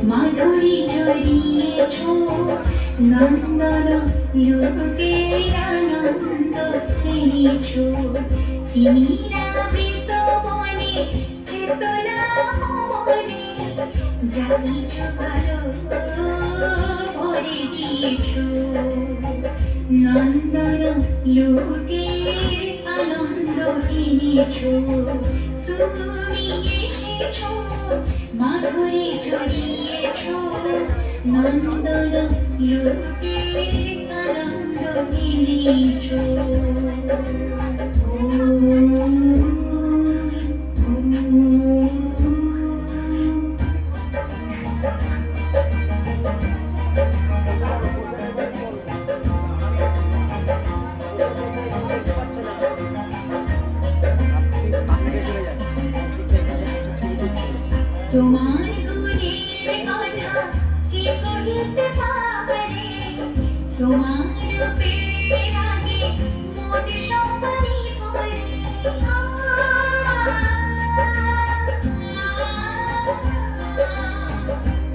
মাধুরী জড়িয়েছ নন্দন লোকের আনন্দ এনেছ তিমিরাবৃত মনে চেতনা মনে যা কিছু ভালো ভরে দিয়েছ নন্দন লোকের আনন্দ এনেছ তুমি এসেছ মাধুরী জড়িয়েছ নন্দন লোকের আনন্দ এনেছ তোমার গুণের কথা কে কহিতে পারে তোমার রূপের আগে মন সবারই পড়ে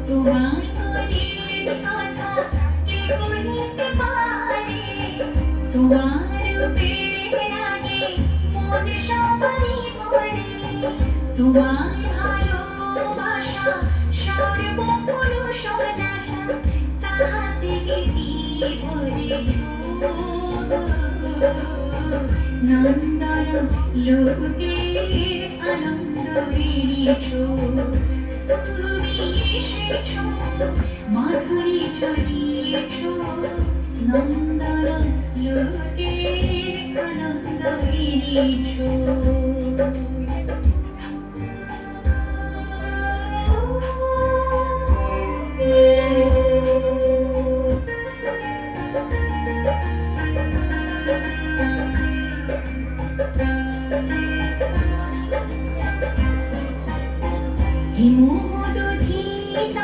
তোমার গুণের কথা কে কহিতে পারে তোমার রূপের আগে মন সবারই পড়ে তোমার ভালোবাসা সর্বপুরুষ নাশা তাহাতে গীতি ভরেছ নন্দন লোকের আনন্দ এনেছ তুমি এসেছ মাধুরী ছড়িয়েছ নন্দন লোকের আনন্দ এনেছ হিমোদধিত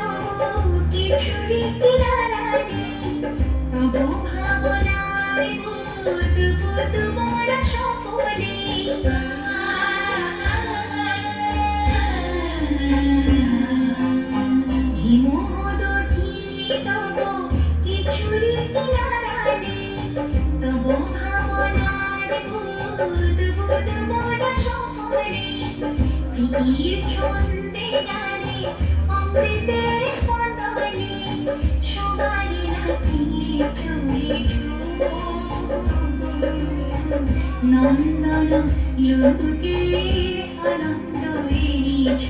কিছুরি কিলারানি তব ভাবনার ভূত ভূত মোরা সকলে হিমোদধিত কিছুরি কিলারানি তব ভাবনার ভূত ভূত মোরা সকলে তীর ছন্দে গানে অমৃতের স্পন্দনে সবারই নাচিয়ে চলেছ নন্দন লোকের আনন্দ এনেছ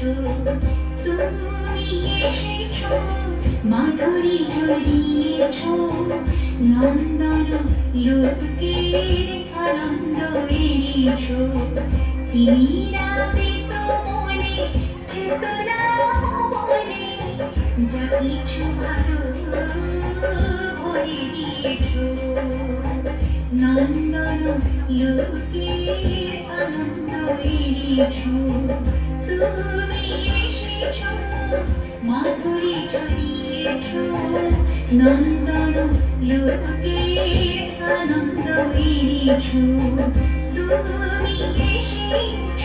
তুমি এসেছ মাধুরী জড়িয়েছ নন্দন লোকের আনন্দ এনেছ তিমিরাবৃত মনে চেতনা মনে যা কিছু ভালো ভরে দিয়েছ নন্দন লোকের আনন্দ এনেছ তুমি এসেছ মাধুরী জড়িয়েছ নন্দন লোকের আনন্দ এনেছ তুমি এসেছ